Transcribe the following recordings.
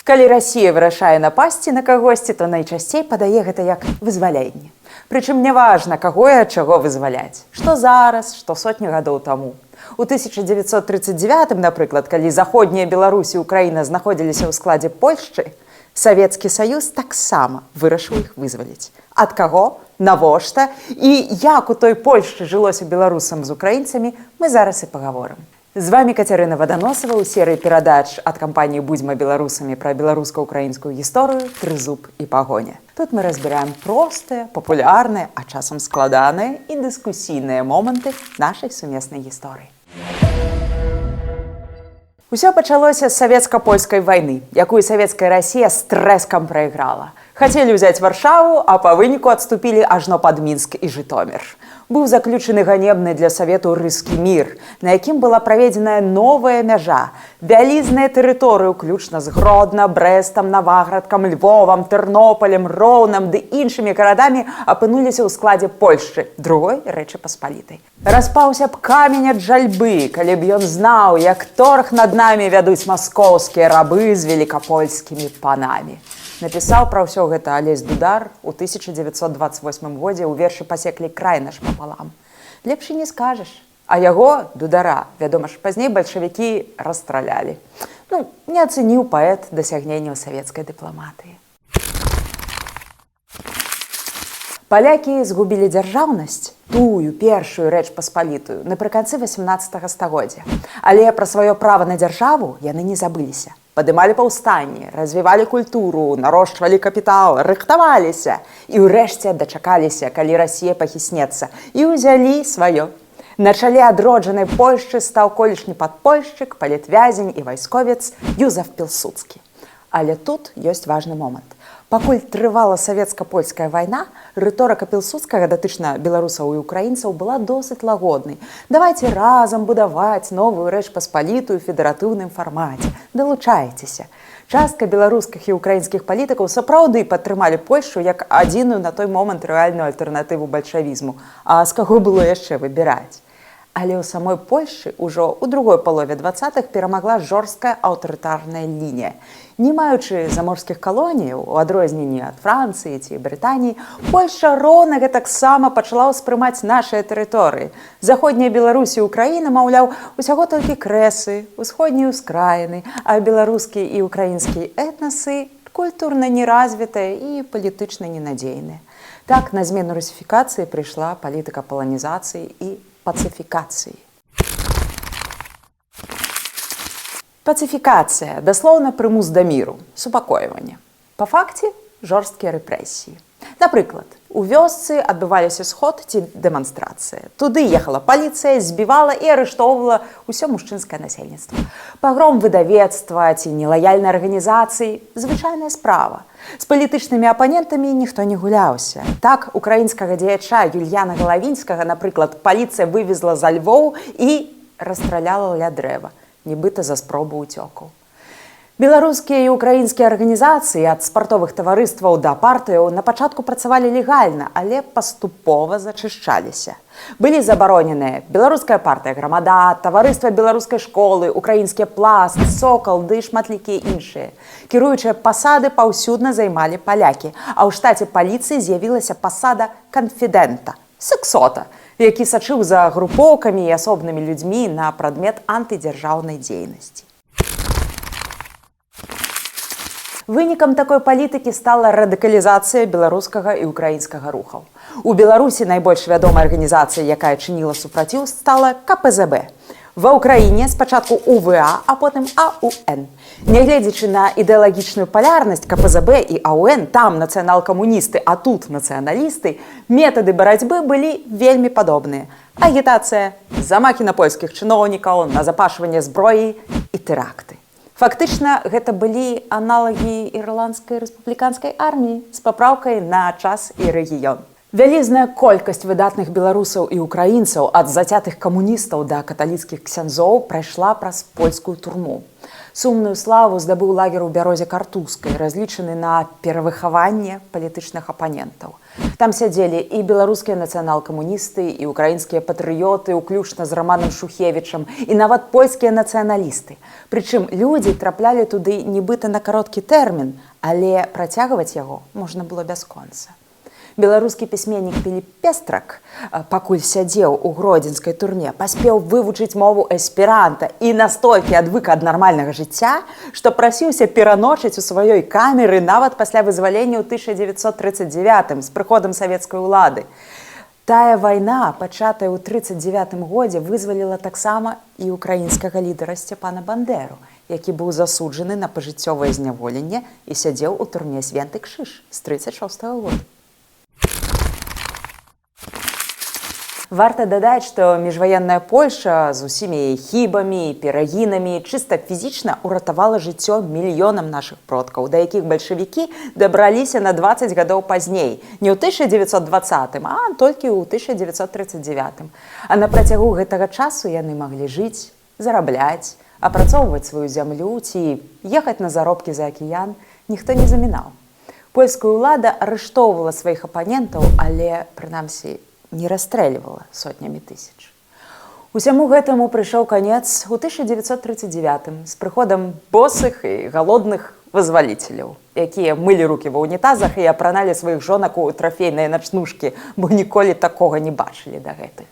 Калі Расія вырашае напасці на кагосьці, то найчасцей падае гэта як вызваленне. Прычым няважна, каго і ад чаго вызваляць. Што зараз, што сотню гадоў таму. У 1939, напрыклад, калі заходняя Беларусь і Украіна знаходзіліся ў складзе Польшчы, Савецкі Саюз таксама вырашыў іх вызваліць. Ад каго, навошта і як у той Польшчы жылося беларусам з украінцамі, мы зараз і пагаворым. З вами Кацярына Ваданосава ў серыі перадач ад кампаніі «Будзьма беларусамі» пра беларуска-украінскую гісторыю «Трызуб і пагоня». Тут мы разбіраем простыя, папулярныя, а часам складаныя і дыскусійныя моманты нашай сумеснай гісторыі. Усё пачалося з савецка-польскай вайны, якую савецкая Расія з трэскам прайграла. Хацелі ўзяць Варшаву, а па выніку адступілі ажно пад Мінск і Жытомір. Быў заключаны ганебны для Савету Рыскі мір, на якім была праведзеная новая мяжа. Вялізныя тэрыторыі, уключна з Гродна, Брэстам, Наваградкам, Львовам, Тэрнополем, Роўнам ды іншымі гарадамі апынуліся ў складзе Польшчы, другой Рэчы Паспалітай. Распаўся б камень ад жальбы, калі б ён знаў, як торг над намі вядуць маскоўскія рабы з велікапольскімі панамі. Напісаў пра ўсё гэта Алесь Дудар у 1928 годзе ў вершы «Пасеклі край наш папалам». Лепш і не скажаш. А яго, Дудара, вядома ж, пазней бальшавікі расстралялі. Не ацэніў паэт дасягненняў савецкай дыпламатыі. Палякі згубілі дзяржаўнасць, тую першую Рэч Паспалітую, напрыканцы 18 стагоддзя. Але пра сваё права на дзяржаву яны не забыліся. Падымалі паўстанні, развівалі культуру, нарошчвалі капітал, рыхтаваліся і ўрэшце дачакаліся, калі Расія пахіснецца, і ўзялі сваё. На чале адроджанай Польшчы стаў колішні падпольшчык, палітвязень і вайсковец Юзеф Пілсудскі. Але тут ёсць важны момант. Пакуль трывала савецка-польская вайна, рыторыка Пілсудскага датычна беларусаў і украінцаў была досыць лагоднай. Давайце разам будаваць новую Рэч Паспалітую ў федэратыўным фармаце. Далучайцеся. Частка беларускіх і украінскіх палітыкаў сапраўды падтрымалі Польшчу як адзіную на той момант рэальную альтэрнатыву бальшавізму. А з каго было яшчэ выбіраць? Але ў самой Польшчы ўжо ў другой палове 20-х перамагла жорсткая аўтарытарная лінія. Не маючы заморскіх калоніяў, у адрозненні ад Францыі ці Брытаніі, Польшча роўна гэтаксама пачала ўспрымаць нашыя тэрыторыі. Заходняя Беларусь і Украіна, маўляў, усяго толькі крэсы, усходнія ўскраіны, а беларускія і украінскія этнасы культурна неразвітыя і палітычна ненадзейныя. Так на змену русіфікацыі прыйшла палітыка паланізацыі і пацыфікацыі. Пацыфікацыя, даслоўна прымус да міру, супакойванне. Па факце жорсткія рэпрэсіі. Напрыклад, у вёсцы адбываліся сход ці дэманстрацыя. Туды ехала паліцыя, збівала і арыштоўвала ўсё мужчынскае насельніцтва. Пагром выдавецтва ці нелаяльнай арганізацыі – звычайная справа. З палітычнымі апанентамі ніхто не гуляўся. Так, украінскага дзеяча Юльяна Галавінскага, напрыклад, паліцыя вывезла за Львоў і расстраляла ля дрэва, нібыта за спробу ўцёкаў. Беларускія і украінскія арганізацыі ад спартовых таварыстваў да партыяў на пачатку працавалі легальна, але паступова зачышчаліся. Былі забароненыя беларуская партыя «Грамада», таварыства беларускай школы, украінскі пласт, «Сокал» ды шматлікія іншыя. Кіруючыя пасады паўсюдна займалі палякі, а ў штаце паліцыі з'явілася пасада канфідэнта, сексота, які сачыў за групоўкамі і асобнымі людзьмі на прадмет антыдзяржаўнай дзейнасці. Вынікам такой палітыкі стала радыкалізацыя беларускага і украінскага рухаў. У Беларусі найбольш вядомая арганізацыя, якая чыніла супраціў, стала КПЗБ. Ва ўкраіне спачатку УВА, а потым АУН. Нягледзячы на ідэалагічную палярнасць КПЗБ і АУН, там нацыянал-камуністы, а тут нацыяналісты, метады барацьбы былі вельмі падобныя. Агітацыя, замахі на польскіх чыноўнікаў, назапашванне зброі і тэракты. Фактычна, гэта былі аналагі ірландскай рэспубліканскай арміі з папраўкай на час і рэгіён. Вялізная колькасць выдатных беларусаў і украінцаў ад зацятых камуністаў да каталіцкіх ксяндзоў прайшла праз польскую турму. Сумную славу здабыў лагер у бярозе Картузскай, разлічаны на перавыхаванне палітычных апанентаў. Там сядзелі і беларускія нацыянал-камуністы, і украінскія патрыёты, уключна з Раманам Шухевічам, і нават польскія нацыяналісты. Прычым людзі траплялі туды нібыта на кароткі тэрмін, але працягваць яго можна было бясконца. Беларускі пісьменнік Піліп Пестрак, пакуль сядзеў у гродзенскай турме, паспеў вывучыць мову эсперанта і настолькі адвык ад нармальнага жыцця, што прасіўся пераночыць у сваёй камеры нават пасля вызвалення ў 1939 з прыходам савецкай улады. Тая вайна, пачатая ў 1939 годзе, вызваліла таксама і украінскага лідара Сцяпана Бандеру, які быў засуджаны на пажыццёвае зняволенне і сядзеў у турме Свенты Кшыш з 1936 года. Варта дадаць, што міжваенная Польша з усімі яе хібамі і перагінамі чыста фізічна ўратавала жыццё мільёнам нашых продкаў, да якіх бальшавікі дабраліся на 20 гадоў пазней, не ў 1920, а толькі ў 1939. А на працягу гэтага часу яны маглі жыць, зарабляць, апрацоўваць сваю зямлю ці ехаць на заробкі за акіян, ніхто не замінаў. Польская ўлада арыштоўвала сваіх апанентаў, але, прынамсі, не расстрэльвала сотнямі тысяч. Усяму гэтаму прыйшоў канец у 1939 з прыходам босых і галодных вызваліцеляў, якія мылі рукі ва ўнітазах і апраналі сваіх жонак у трафейныя начнушкі, бо ніколі такога не бачылі дагэтуль.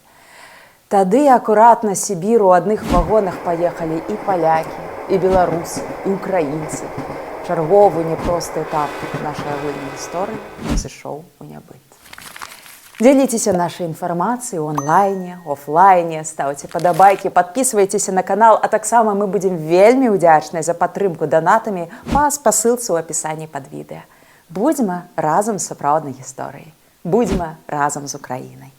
Тады акуратна з Сібіру ў адных вагонах паехалі і палякі, і беларусы, і украінцы. Чарговы непросты этап нашай агульнай гісторыі сышоў у нябыт. Дзеліцеся нашай інфармацыяй у онлайне, офлайне, ставце падабайкі, падпісвайцеся на канал, а таксама мы будзем вельмі ўдзячныя за падтрымку донатамі па спасылцы ў апісанні пад відэа. Будзьма разам з сапраўднай гісторыяй. Будзьма разам з Украінай.